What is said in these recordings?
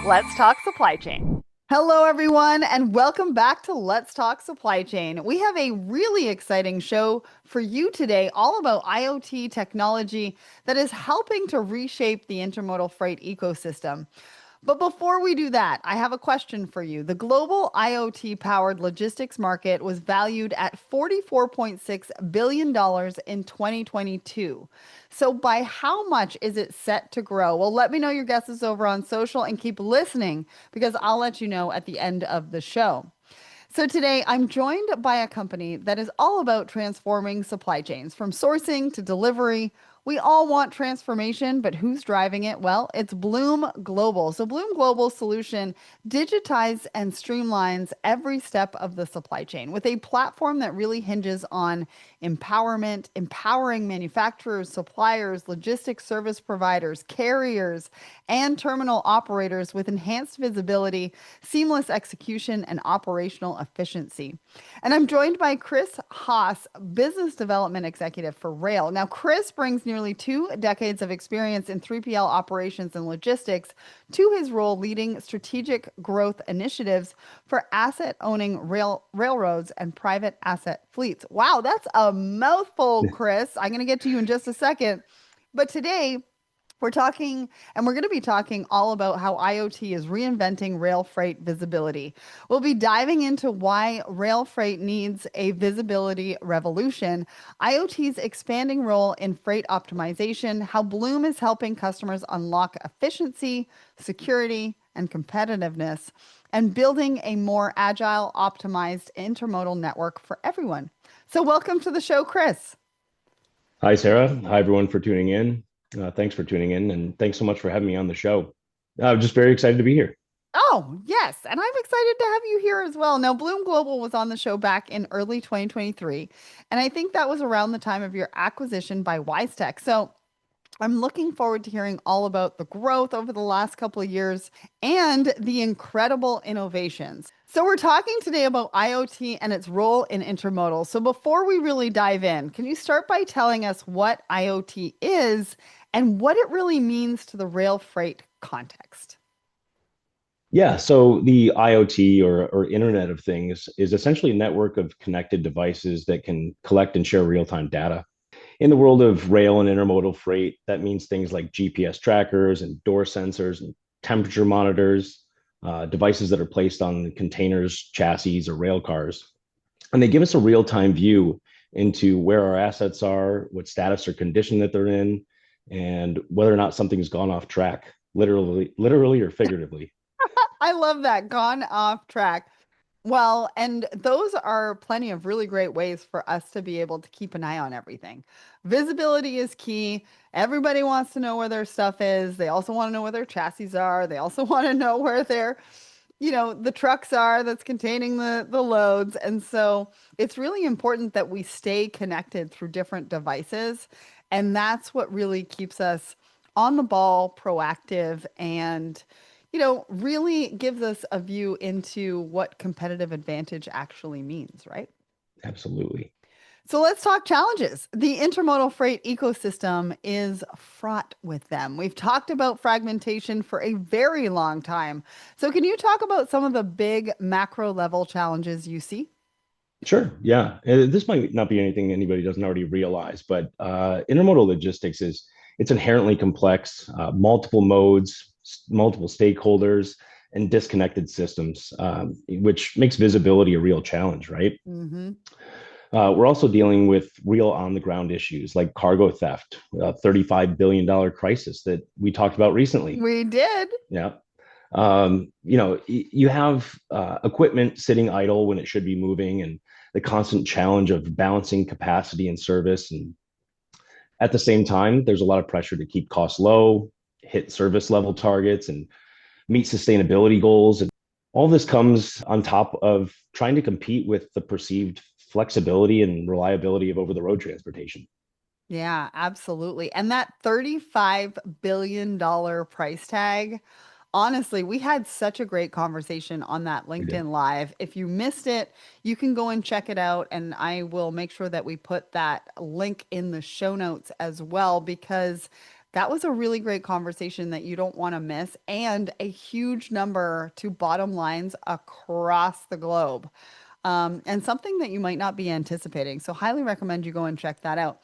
Let's talk supply chain. Hello, everyone, and welcome back to Let's Talk Supply Chain. We have a really exciting show for you today, all about IoT technology that is helping to reshape the intermodal freight ecosystem. But before we do that, I have a question for you. The global IoT powered logistics market was valued at $44.6 billion in 2022. So, by how much is it set to grow? Well, let me know your guesses over on social and keep listening because I'll let you know at the end of the show. So today I'm joined by a company that is all about transforming supply chains from sourcing to delivery. We all want transformation, but who's driving it? Well, it's Blume Global. So Blume Global solution digitizes and streamlines every step of the supply chain with a platform that really hinges on empowerment, empowering manufacturers, suppliers, logistics service providers, carriers, and terminal operators with enhanced visibility, seamless execution, and operational efficiency. And I'm joined by Chris Haas, Business Development Executive for Rail. Now, Chris brings nearly 2 decades of experience in 3PL operations and logistics to his role leading strategic growth initiatives for asset owning railroads and private asset fleets. Wow, that's a mouthful, Chris. I'm going to get to you in just a second. But today, we're going to be talking all about how IoT is reinventing rail freight visibility. We'll be diving into why rail freight needs a visibility revolution, IoT's expanding role in freight optimization, how Bloom is helping customers unlock efficiency, security, and competitiveness, and building a more agile, optimized intermodal network for everyone. So, welcome to the show, Chris. Hi, Sarah. Hi, everyone, for tuning in. Thanks for tuning in, and thanks so much for having me on the show. I'm just very excited to be here. Oh, yes. And I'm excited to have you here as well. Now, Bloom Global was on the show back in early 2023, and I think that was around the time of your acquisition by WiseTech. So I'm looking forward to hearing all about the growth over the last couple of years and the incredible innovations. So we're talking today about IoT and its role in intermodal. So before we really dive in, can you start by telling us what IoT is and what it really means to the rail freight context? Yeah, so the IoT or Internet of Things is essentially a network of connected devices that can collect and share real-time data. In the world of rail and intermodal freight, that means things like GPS trackers and door sensors and temperature monitors, devices that are placed on containers, chassis, or rail cars. And they give us a real-time view into where our assets are, what status or condition that they're in, and whether or not something's gone off track, literally or figuratively. I love that. Gone off track. Well, and those are plenty of really great ways for us to be able to keep an eye on everything. Visibility is key. Everybody wants to know where their stuff is. They also want to know where their chassis are. They also want to know where the trucks are that's containing the loads. And so it's really important that we stay connected through different devices. And that's what really keeps us on the ball, proactive, and really gives us a view into what competitive advantage actually means, right? Absolutely. So let's talk challenges. The intermodal freight ecosystem is fraught with them. We've talked about fragmentation for a very long time. So can you talk about some of the big macro level challenges you see? Sure. Yeah. This might not be anything anybody doesn't already realize, but intermodal logistics is it's inherently complex, multiple modes, multiple stakeholders, and disconnected systems, which makes visibility a real challenge, right? Hmm. We're also dealing with real on the ground issues like cargo theft, a $35 billion crisis that we talked about recently. We did. Yeah. You have equipment sitting idle when it should be moving, and the constant challenge of balancing capacity and service. And at the same time, there's a lot of pressure to keep costs low, hit service level targets, and meet sustainability goals. And all this comes on top of trying to compete with the perceived flexibility and reliability of over the road transportation. Yeah, absolutely. And that $35 billion price tag, honestly, we had such a great conversation on that We did. LinkedIn Live. If you missed it, you can go and check it out. And I will make sure that we put that link in the show notes as well, because That was a really great conversation that you don't want to miss, and a huge number to bottom lines across the globe. And something that you might not be anticipating. So, highly recommend you go and check that out.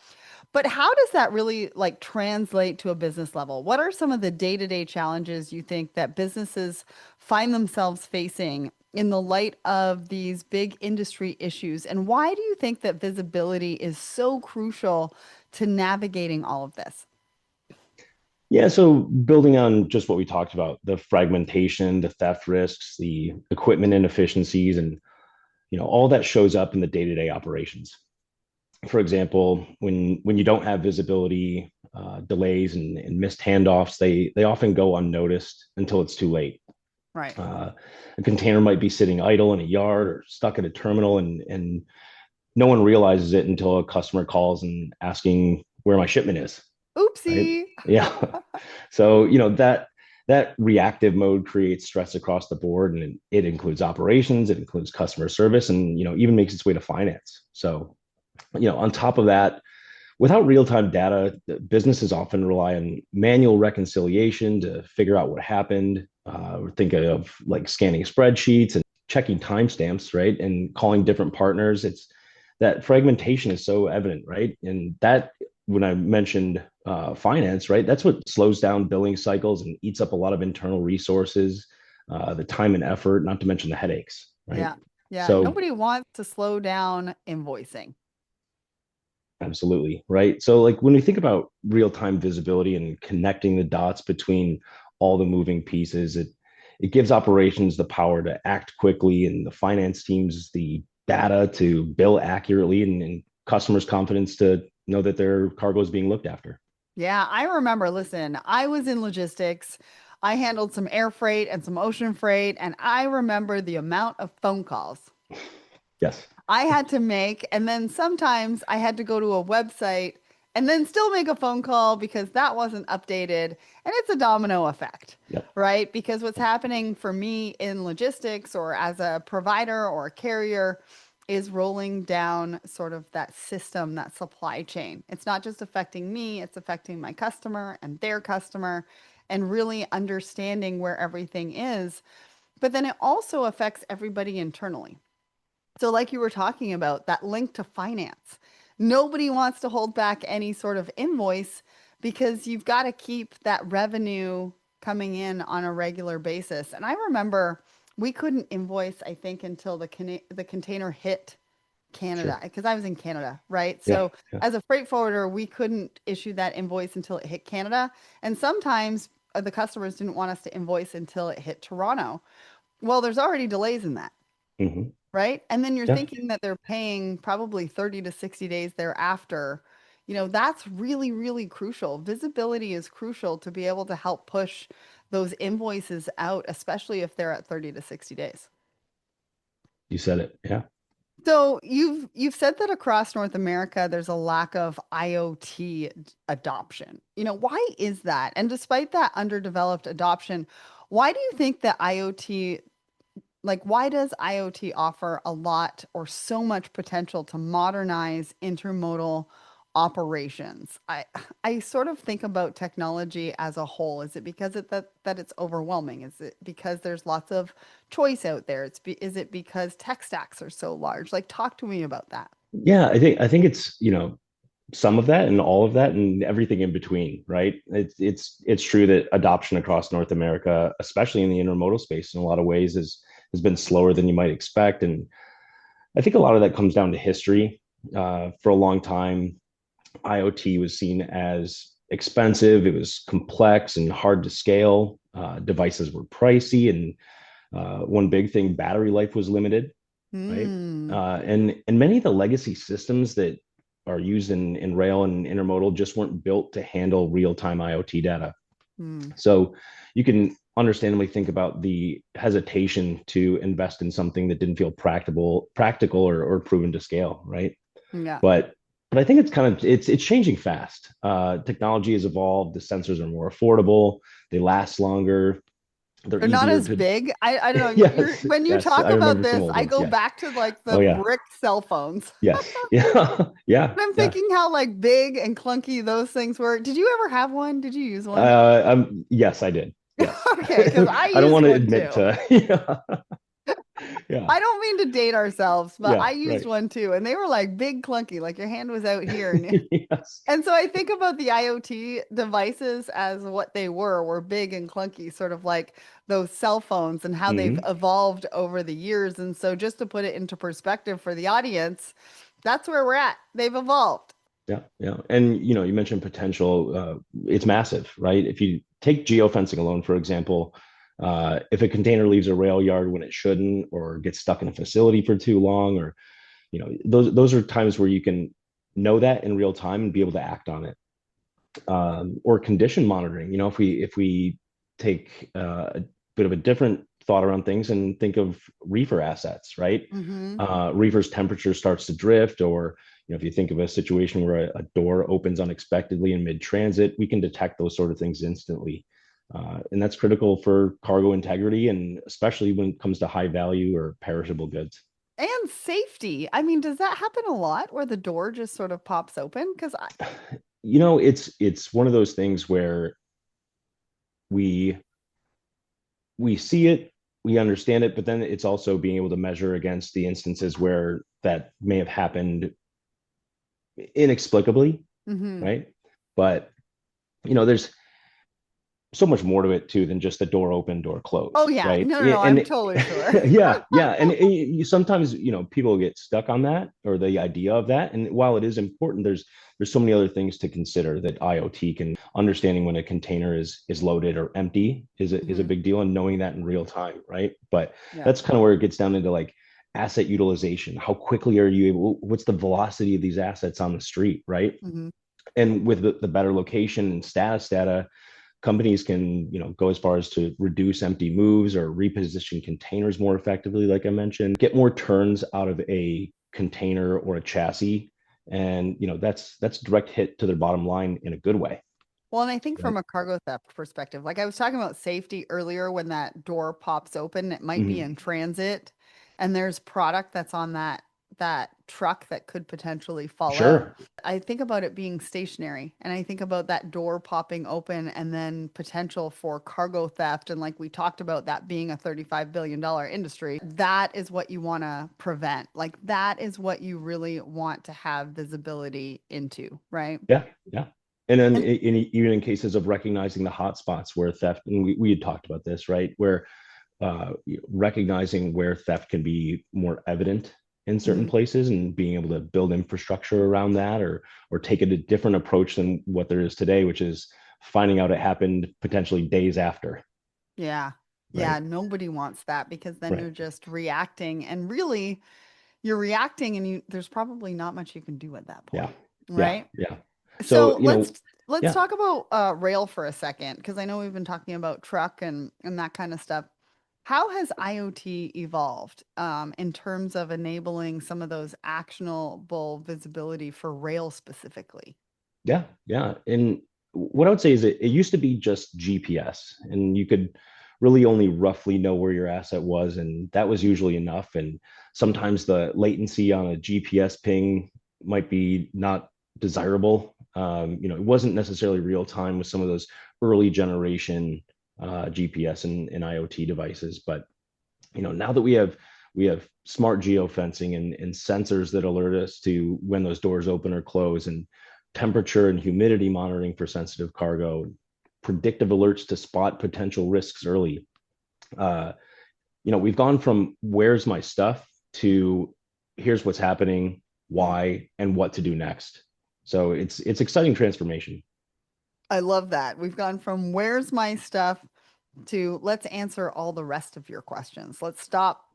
But how does that really like translate to a business level? What are some of the day-to-day challenges you think that businesses find themselves facing in the light of these big industry issues? And why do you think that visibility is so crucial to navigating all of this? Yeah, so building on just what we talked about, the fragmentation, the theft risks, the equipment inefficiencies, and all that shows up in the day-to-day operations. For example, when you don't have visibility, delays and missed handoffs, they often go unnoticed until it's too late. Right. Uh, a container might be sitting idle in a yard or stuck at a terminal, and no one realizes it until a customer calls and asking where my shipment is. Right? Oopsie. Yeah. So that reactive mode creates stress across the board, and it includes operations, it includes customer service, and even makes its way to finance. So on top of that, without real-time data, businesses often rely on manual reconciliation to figure out what happened. We're thinking of like scanning spreadsheets and checking timestamps, right? And calling different partners. It's that fragmentation is so evident, right? And that when I mentioned finance, right, that's what slows down billing cycles and eats up a lot of internal resources, the time and effort, not to mention the headaches, right? Yeah. Yeah. So Nobody wants to slow down invoicing. absolutely. Right. So, like when we think about real time visibility and connecting the dots between all the moving pieces, it gives operations the power to act quickly and the finance teams the data to bill accurately and customers confidence to know that their cargo is being looked after. Yeah, I remember. Listen, I was in logistics. I handled some air freight and some ocean freight, and I remember the amount of phone calls Yes. I had to make. And then sometimes I had to go to a website and then still make a phone call because that wasn't updated. And it's a domino effect, Yep. right? Because what's happening for me in logistics or as a provider or a carrier is rolling down sort of that system, that supply chain. It's not just affecting me, it's affecting my customer and their customer, and really understanding where everything is. But then it also affects everybody internally. So, like you were talking about, that link to finance. Nobody wants to hold back any sort of invoice because you've got to keep that revenue coming in on a regular basis. And I remember we couldn't invoice, I think, until the container hit Canada Sure. because I was in Canada, right? Yeah. So, Yeah. as a freight forwarder, we couldn't issue that invoice until it hit Canada. And sometimes the customers didn't want us to invoice until it hit Toronto. Well, there's already delays in that, Hmm. right? And then you're Yeah. thinking that they're paying probably 30 to 60 days thereafter. That's really, really crucial. Visibility is crucial to be able to help push those invoices out, especially if they're at 30 to 60 days. You said it. Yeah. So you've said that across North America there's a lack of IoT adoption. Why is that? And despite that underdeveloped adoption, why do you think that IoT why does IoT offer a lot or so much potential to modernize intermodal operations? I sort of think about technology as a whole. Is it because that it's overwhelming? Is it because there's lots of choice out there? Is it because tech stacks are so large? Like, talk to me about that. Yeah. I think it's, some of that and all of that and everything in between, right? It's true that adoption across North America, especially in the intermodal space, in a lot of ways, has been slower than you might expect. And I think a lot of that comes down to history. For a long time, IoT was seen as expensive, it was complex and hard to scale. Devices were pricey, and one big thing, battery life was limited, right? Hmm. And many of the legacy systems that are used in rail and intermodal just weren't built to handle real time IoT data. Hmm. So you can understandably think about the hesitation to invest in something that didn't feel practical or proven to scale, right? Yeah. But I think it's changing fast. Technology has evolved. The sensors are more affordable. They last longer. They're They're not easier as to. big. I don't know. You're Yes, when you yes, talk I about remember some this, old I ones. go Yes. back to like Oh the yeah. brick cell phones. Yes. Yeah. Yeah. And I'm Yeah. thinking how like big and clunky those things were. Did you ever have one? Did you use one? Yes, I did. Yes. Okay, because I I don't used want to one admit too. to. Yeah. Yeah. I don't mean to date ourselves, but Yeah. I used Right. one too, and they were like big clunky, like your hand was out here, and Yes. and so I think about the IoT devices as what they were big and clunky, sort of like those cell phones and how they've Hmm. evolved over the years. And so just to put it into perspective for the audience, that's where we're at. They've evolved. Yeah. Yeah. And you mentioned potential. It's massive, right? If you take geofencing alone, for example, if a container leaves a rail yard when it shouldn't, or gets stuck in a facility for too long, or those are times where you can know that in real time and be able to act on it. Or condition monitoring. If we take a bit of a different thought around things and think of reefer assets, right? Hmm. Reefer's temperature starts to drift, or if you think of a situation where a door opens unexpectedly in mid-transit, we can detect those sort of things instantly. And that's critical for cargo integrity, and especially when it comes to high value or perishable goods. And safety. I mean, does that happen a lot where the door just sort of pops open? Because I, It's one of those things where we we see it, we understand it, but then it's also being able to measure against the instances where that may have happened inexplicably, hmm. right? But there's so much more to it too than just the door open, door Oh close, yeah, right? no, no, no, I'm And totally sure. yeah, yeah, and sometimes people get stuck on that or the idea of that. And while it is important, there's so many other things to consider that IoT can understanding when a container is loaded or empty is a Hmm. big deal, and knowing that in real time, right? But Yeah. that's kind of where it gets down into like asset utilization. How quickly are you able? What's the velocity of these assets on the street, right? Hmm. And with the better location and status data, companies can go as far as to reduce empty moves or reposition containers more effectively, like I mentioned, get more turns out of a container or a chassis. And that's direct hit to their bottom line in a good way, Well, and I think right? from a cargo theft perspective, like I was talking about safety earlier, when that door pops open, it might be Mm-hmm. in transit and there's product that's on that truck that could potentially fall out. Sure. I think about it being stationary and I think about that door popping open and then potential for cargo theft. And like we talked about that being a $35 billion industry, that is what you want to prevent. Like that is what you really want to have visibility into, right? Yeah, yeah. And then And even in cases of recognizing the hotspots where theft, and we had talked about this, right? Where recognizing where theft can be more evident in certain mhm. places, and being able to build infrastructure around that, or take a different approach than what there is today, which is finding out it happened potentially days after, Yeah. Yeah, right? nobody wants that because then Right. you're just reacting and really you're reacting and there's probably not much you can do at that Yeah. point, Yeah. right? Yeah. So So, let's yeah. talk about rail for a second because I know we've been talking about truck and that kind of stuff. How has IoT evolved in terms of enabling some of those actionable visibility for rail specifically? Yeah, yeah. And what I would say is it used to be just GPS, and you could really only roughly know where your asset was, and that was usually enough. And sometimes the latency on a GPS ping might be not desirable. It wasn't necessarily real time with some of those early generation GPS and IoT devices. But now that we have smart geofencing and sensors that alert us to when those doors open or close, and temperature and humidity monitoring for sensitive cargo, predictive alerts to spot potential risks early. uh, we've gone from where's my stuff to here's what's happening, Mm. why, and what to do next. So it's exciting transformation. I love that. We've gone from where's my stuff to let's answer all the rest of your questions. Let's stop,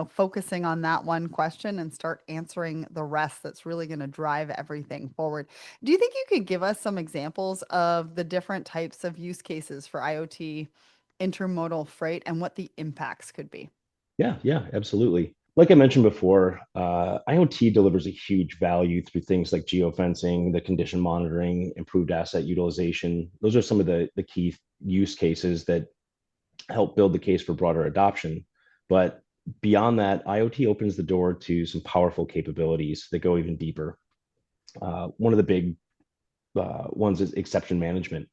focusing on that one question and start answering the rest that's really going to drive everything forward. Do you think you could give us some examples of the different types of use cases for IoT intermodal freight and what the impacts could be? Yeah, yeah, absolutely. Like I mentioned before, IoT delivers a huge value through things like geofencing, the condition monitoring, improved asset utilization. Those are some of the key use cases that help build the case for broader adoption. But beyond that, IoT opens the door to some powerful capabilities that go even deeper. One of the big ones is exception management.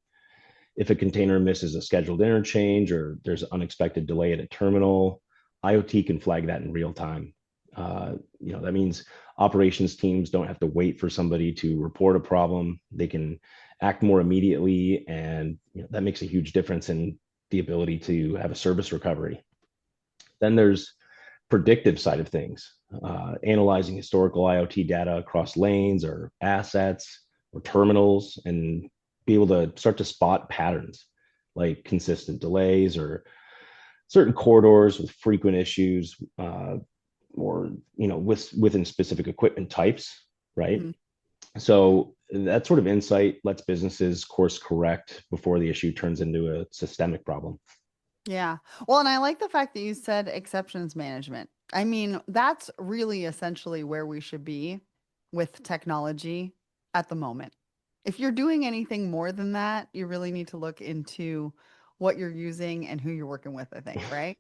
If a container misses a scheduled interchange or there's an unexpected delay at a terminal, IoT can flag that in real time. That means operations teams don't have to wait for somebody to report a problem. They can act more immediately, and that makes a huge difference in the ability to have a service recovery. Then there's predictive side of things, analyzing historical IoT data across lanes or assets or terminals, and be able to start to spot patterns like consistent delays or certain corridors with frequent issues, or within specific equipment types, right? Mhm. So that sort of insight lets businesses course correct before the issue turns into a systemic problem. Yeah. Well, and I like the fact that you said exceptions management. I mean, that's really essentially where we should be with technology at the moment. If you're doing anything more than that, you really need to look into what you're using and who you're working with, I think, right?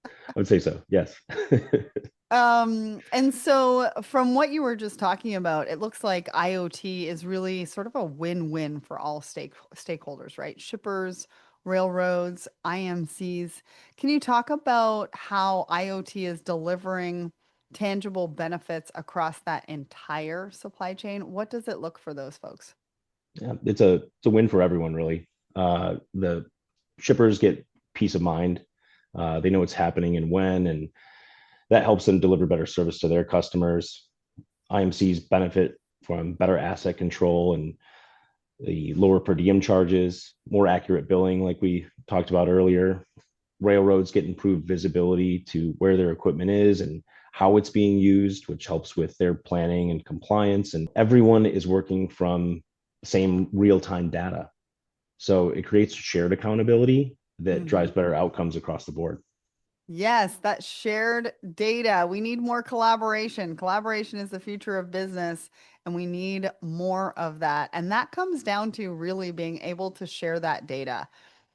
I would say so, yes. And so from what you were just talking about, it looks like IoT is really sort of a win-win for all stakeholders, right? Shippers, railroads, IMCs. Can you talk about how IoT is delivering tangible benefits across that entire supply chain? What does it look for those folks? Yeah, it's a win for everyone, really. The shippers get peace of mind. They know what's happening and when, and that helps them deliver better service to their customers. IMCs benefit from better asset control and the lower per diem charges, more accurate billing, like we talked about earlier. Railroads get improved visibility to where their equipment is and how it's being used, which helps with their planning and compliance. And everyone is working from the same real time data. So it creates shared accountability that drives Mhm. better outcomes across the board. Yes, that shared data. We need more collaboration. Collaboration is the future of business, and we need more of that. And that comes down to really being able to share that data,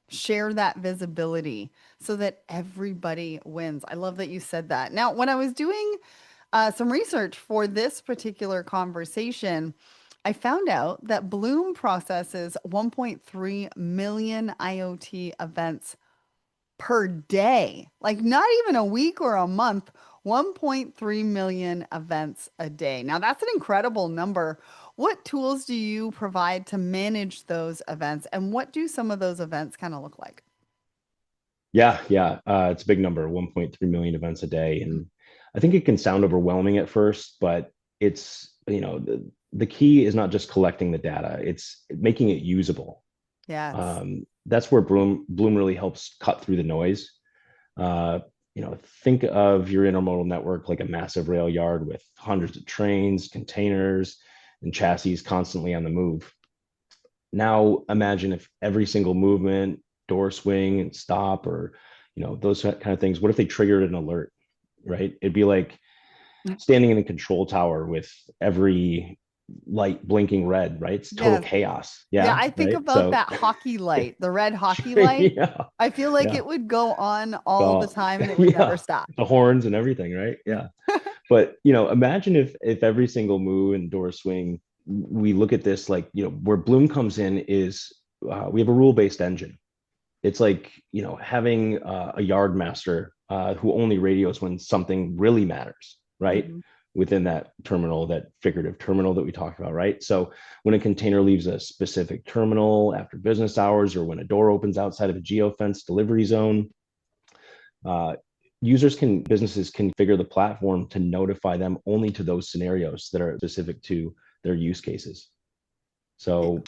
share that visibility so that everybody wins. I love that you said that. Now, when I was doing some research for this particular conversation, I found out that Bloom processes 1.3 million IoT events per day, like not even a week or a month, 1.3 million events a day. Now, that's an incredible number. What tools do you provide to manage those events, and what do some of those events kind of look like? Yeah. It's a big number, 1.3 million events a day. And I think it can sound overwhelming at first, but the key is not just collecting the data, it's making it usable. Yes. That's where Bloom really helps cut through the noise. Uh, think of your intermodal network like a massive rail yard with hundreds of trains, containers, and chassis constantly on the move. Now imagine if every single movement, door swing and stop, or those kind of things, what if they triggered an alert, right? It'd be like standing in a control tower with every light blinking red, right? It's total Yes. chaos. Yeah, Yeah, I think right. about So that hockey light, the red hockey light. yeah, I feel like yeah. it would go on all the Well, time and it would never yeah, stop. the horns and everything, right? Yeah. But imagine if every single move and door swing, we look at this like, where Bloom comes in is, we have a rule-based engine. It's like, having a yard master who only radios when something really matters, right? Mhm. Within that terminal, that figurative terminal that we talked about, right? So when a container leaves a specific terminal after business hours, or when a door opens outside of a geofence delivery zone, uh, businesses can configure the platform to notify them only to those scenarios that are specific to their use cases. So,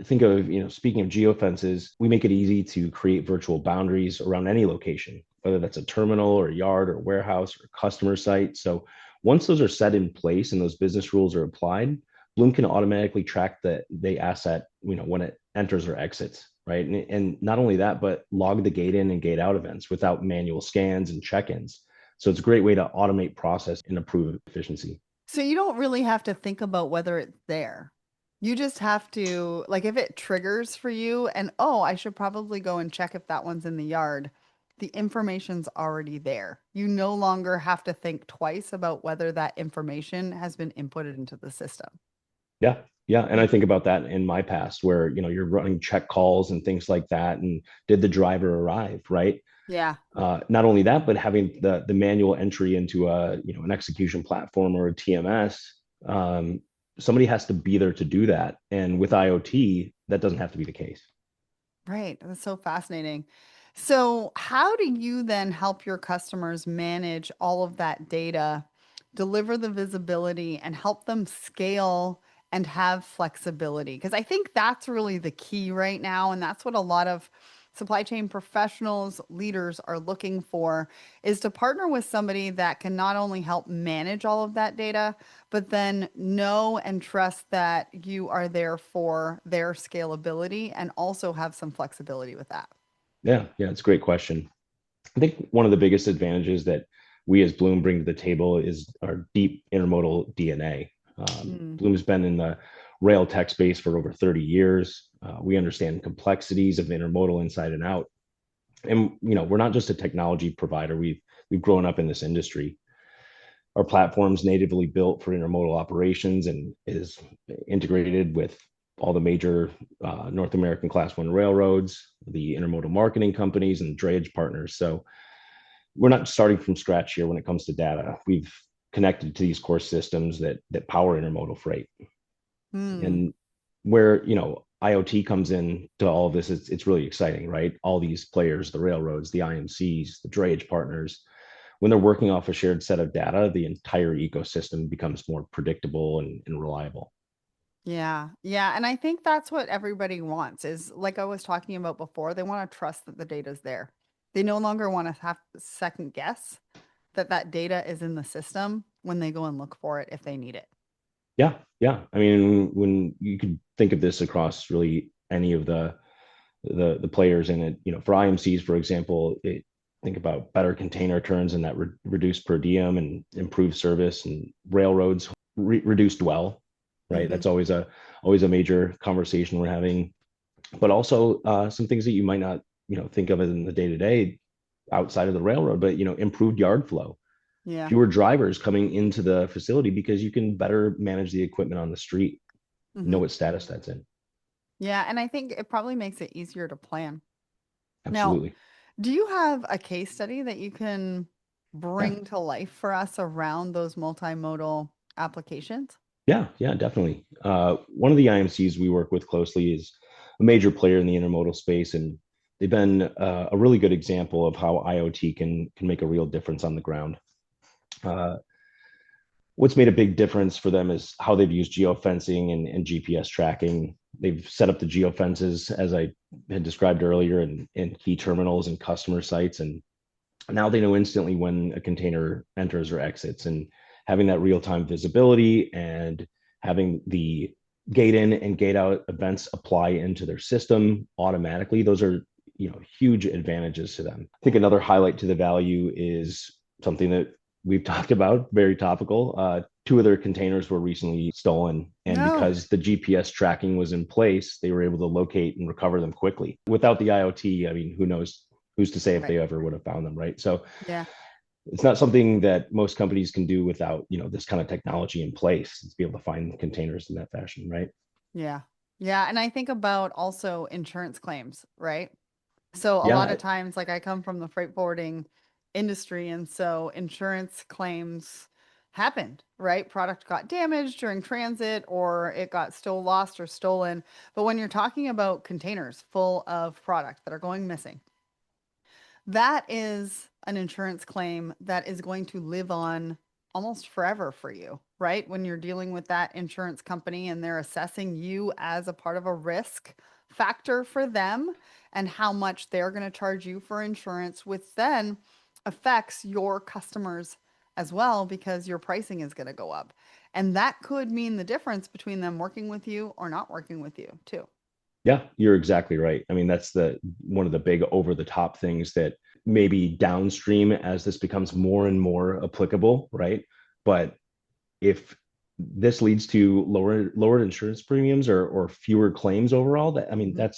think of, speaking of geofences, we make it easy to create virtual boundaries around any location, whether that's a terminal or a yard or warehouse or customer site. So once those are set in place and those business rules are applied, Bloom can automatically track the asset, when it enters or exits, right? And not only that, but log the gate in and gate out events without manual scans and check-ins. So it's a great way to automate process and improve efficiency. So you don't really have to think about whether it's there. You just have to, like, if it triggers for you and, oh, I should probably go and check if that one's in the yard, the information's already there. You no longer have to think twice about whether that information has been inputted into the system. Yeah. Yeah. And I It, think about that in my past where, you're running check calls and things like that. And did the driver arrive? Right. yeah. Not only that, but having the manual entry into an execution platform or a TMS, somebody has to be there to do that. And with IoT, that doesn't have to be the case. Right. That's so fascinating. So, how do you then help your customers manage all of that data, deliver the visibility, and help them scale and have flexibility? Because I think that's really the key right now. And that's what a lot of supply chain professionals, leaders are looking for is to partner with somebody that can not only help manage all of that data, but then know and trust that you are there for their scalability and also have some flexibility with that. Yeah, yeah, it's a great question. I think one of the biggest advantages that we as Bloom bring to the table is our deep intermodal DNA. Mm, Bloom's been in the rail tech space for over 30 years. We understand complexities of intermodal inside and out. And we're not just a technology provider. We've grown up in this industry. Our platform's natively built for intermodal operations and is integrated with all the major North American Class 1 railroads, the intermodal marketing companies, and drayage partners. So we're not starting from scratch here when it comes to data. We've connected to these core systems that power intermodal freight. mm, And where IoT comes in to all of this, it's really exciting, right? All these players, the railroads, the IMCs, the drayage partners, when they're working off a shared set of data, the entire ecosystem becomes more predictable and reliable. yeah. Yeah. And I think that's what everybody wants is like I was talking about before, they want to trust that the data's there. They no longer want to have to second guess that that data is in the system when they go and look for it if they need it. Yeah, yeah. I mean, when you could think of this across really any of the players in it, for IMCs, for example, think about better container turns and that reduced per diem and improved service, and railroads reduced dwell, right? Hmm. That's always a major conversation we're having. But also some things that you might not think of in the day to day outside of the railroad, but improved yard flow, Yeah. fewer drivers coming into the facility because you can better manage the equipment on the street, know Hmm. what status that's in. Yeah. And I think it probably makes it easier to plan. Now, Absolutely. do you have a case study that you can Yeah. bring to life for us around those multimodal applications? Yeah. Yeah. Definitely. One of the IMCs we work with closely is a major player in the intermodal space, and they've been a really good example of how IoT can make a real difference on the ground. Uh, what's made a big difference for them is how they've used geofencing and GPS tracking. They've set up the geofences, as I had described earlier, in key terminals and customer sites. And now they know instantly when a container enters or exits, and having that real-time visibility and having the gate in and gate out events apply into their system automatically. Those are huge advantages to them. I think another highlight to the value is something that we've talked about, very topical. Two of their containers were recently stolen, and No. because the GPS tracking was in place, they were able to locate and recover them quickly. Without the IoT, I mean, who knows? Who's to say if Right. they ever would have found them, right? So Yeah. it's not something that most companies can do without this kind of technology in place to be able to find containers in that fashion, right? Yeah. Yeah. And I think about also insurance claims, right? So a lot Yeah, of times, like I come from the freight forwarding industry, and so insurance claims happened, right? Product got damaged during transit or it got still lost or stolen. But when you're talking about containers full of product that are going missing, that is an insurance claim that is going to live on almost forever for you, right? When you're dealing with that insurance company and they're assessing you as a part of a risk factor for them and how much they're going to charge you for insurance, which then affects your customers as well because your pricing is going to go up. And that could mean the difference between them working with you or not working with you, too. yeah, you're exactly right. I mean, that's the one of the big over the top things that maybe downstream as this becomes more and more applicable, right? But if this leads to lower insurance premiums or fewer claims overall. That I mean, Mhm.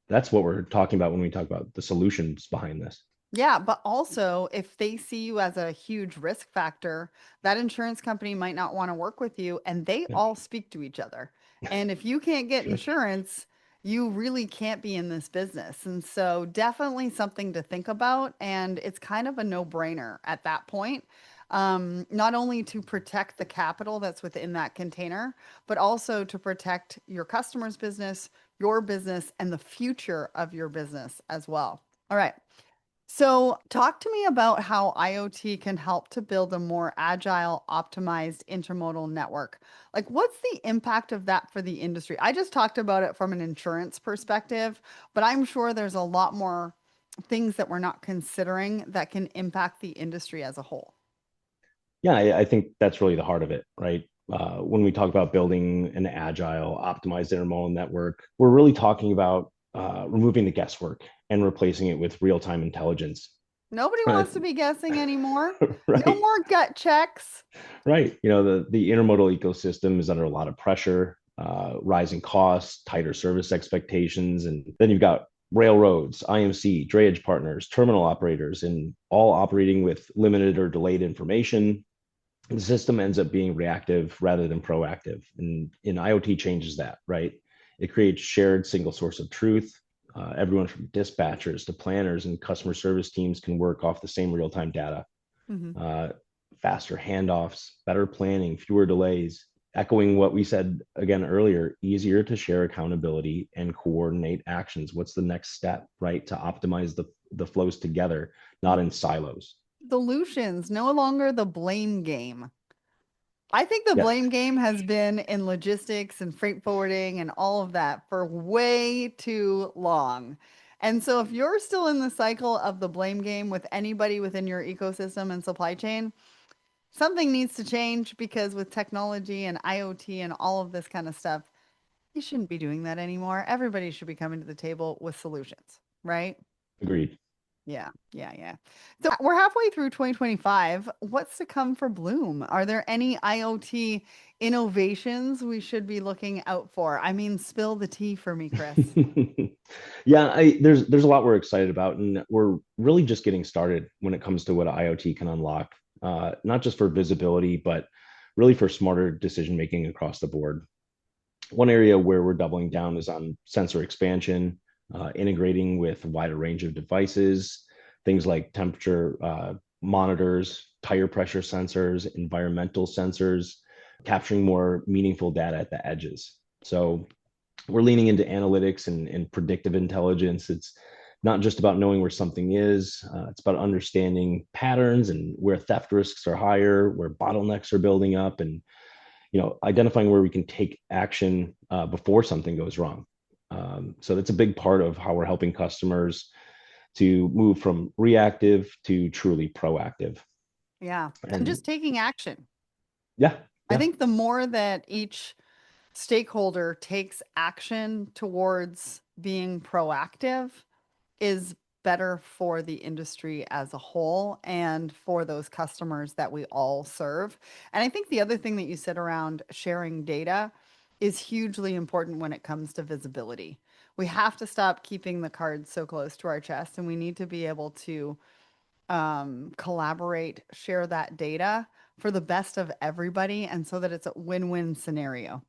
that's what we're talking about when we talk about the solutions behind this. Yeah, but also if they see you as a huge risk factor, that insurance company might not want to work with you, and they Yeah, all speak to each other. And if you can't get sure. insurance, you really can't be in this business. And so definitely something to think about. And it's kind of a no-brainer at that point. Not only to protect the capital that's within that container, but also to protect your customer's business, your business, and the future of your business as well. All right. So, talk to me about how IoT can help to build a more agile, optimized intermodal network. Like, what's the impact of that for the industry? I just talked about it from an insurance perspective, but I'm sure there's a lot more things that we're not considering that can impact the industry as a whole. Yeah, I think that's really the heart of it, right? When we talk about building an agile, optimized intermodal network, we're really talking about removing the guesswork and replacing it with real-time intelligence. Nobody Uh, wants to be guessing anymore. No right, more gut checks. right. The intermodal ecosystem is under a lot of pressure, rising costs, tighter service expectations, and then you've got railroads, IMC, drayage partners, terminal operators, and all operating with limited or delayed information. The system ends up being reactive rather than proactive. And in IoT changes that, right? It creates shared single source of truth. Everyone from dispatchers to planners and customer service teams can work off the same real time data. Mhm. Uh, Faster handoffs, better planning, fewer delays. Echoing what we said again earlier, easier to share accountability and coordinate actions. What's the next step, right? To optimize the flows together, not in silos. Solutions, no longer the blame game. I think the Yes. blame game has been in logistics and freight forwarding and all of that for way too long. And so, if you're still in the cycle of the blame game with anybody within your ecosystem and supply chain, something needs to change because with technology and IoT and all of this kind of stuff, you shouldn't be doing that anymore. Everybody should be coming to the table with solutions, right? Agreed. Yeah, yeah, yeah. So we're halfway through 2025. What's to come for Bloom? Are there any IoT innovations we should be looking out for? I mean, spill the tea for me, Chris. Yeah, there's a lot we're excited about, and we're really just getting started when it comes to what IoT can unlock, not just for visibility, but really for smarter decision making across the board. One area where we're doubling down is on sensor expansion, integrating with a wider range of devices, things like temperature monitors, tire pressure sensors, environmental sensors, capturing more meaningful data at the edges. So we're leaning into analytics and predictive intelligence. It's not just about knowing where something is, it's about understanding patterns and where theft risks are higher, where bottlenecks are building up, and identifying where we can take action before something goes wrong. So that's a big part of how we're helping customers to move from reactive to truly proactive. Yeah, and And just taking action. yeah, I yeah, think the more that each stakeholder takes action towards being proactive is better for the industry as a whole and for those customers that we all serve. And I think the other thing that you said around sharing data is hugely important when it comes to visibility. We have to stop keeping the cards so close to our chest, and we need to be able to collaborate, share that data for the best of everybody, and so that it's a win-win scenario,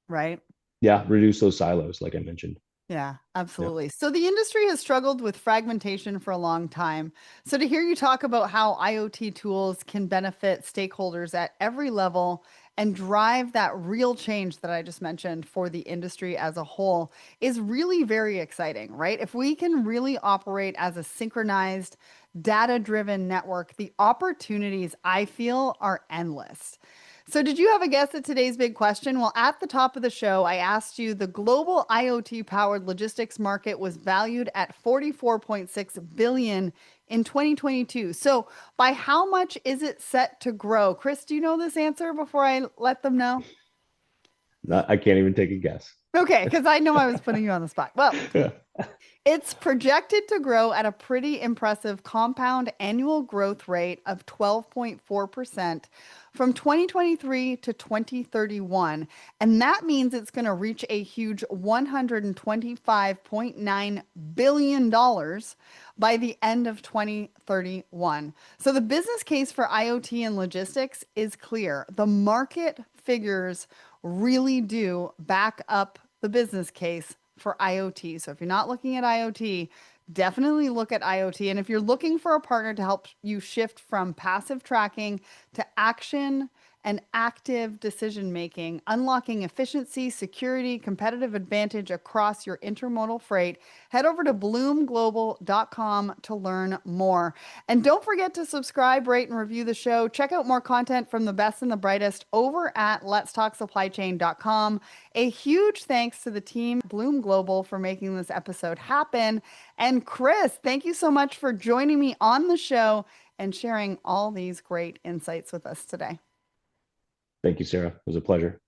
right? yeah. Reduce those silos, like I mentioned. Yeah, Yeah. absolutely. So the industry has struggled with fragmentation for a long time. So to hear you talk about how IoT tools can benefit stakeholders at every level and drive that real change that I just mentioned for the industry as a whole is really very exciting, right? If we can really operate as a synchronized, data-driven network, the opportunities I feel are endless. So, did you have a guess at today's big question? Well, at the top of the show, I asked you the global IoT powered logistics market was valued at 44.6 billion in 2022. So, by how much is it set to grow? Chris, do you know this answer before I let them know? I can't even take a guess. Okay, because I know I was putting you on the spot. Well, Yeah. It's projected to grow at a pretty impressive compound annual growth rate of 12.4% from 2023 to 2031. And that means it's going to reach a huge $125.9 billion by the end of 2031. So the business case for IoT and logistics is clear. The market figures really do back up the business case for IoT. So if you're not looking at IoT, definitely look at IoT. And if you're looking for a partner to help you shift from passive tracking to action and active decision making, unlocking efficiency, security, competitive advantage across your intermodal freight, head over to bloomglobal.com to learn more. And don't forget to subscribe, rate, and review the show. Check out more content from the best and the brightest over at letstalksupplychain.com. A huge thanks to the team Blume Global for making this episode happen. And Chris, thank you so much for joining me on the show and sharing all these great insights with us today. Thank you, Sarah. It was a pleasure.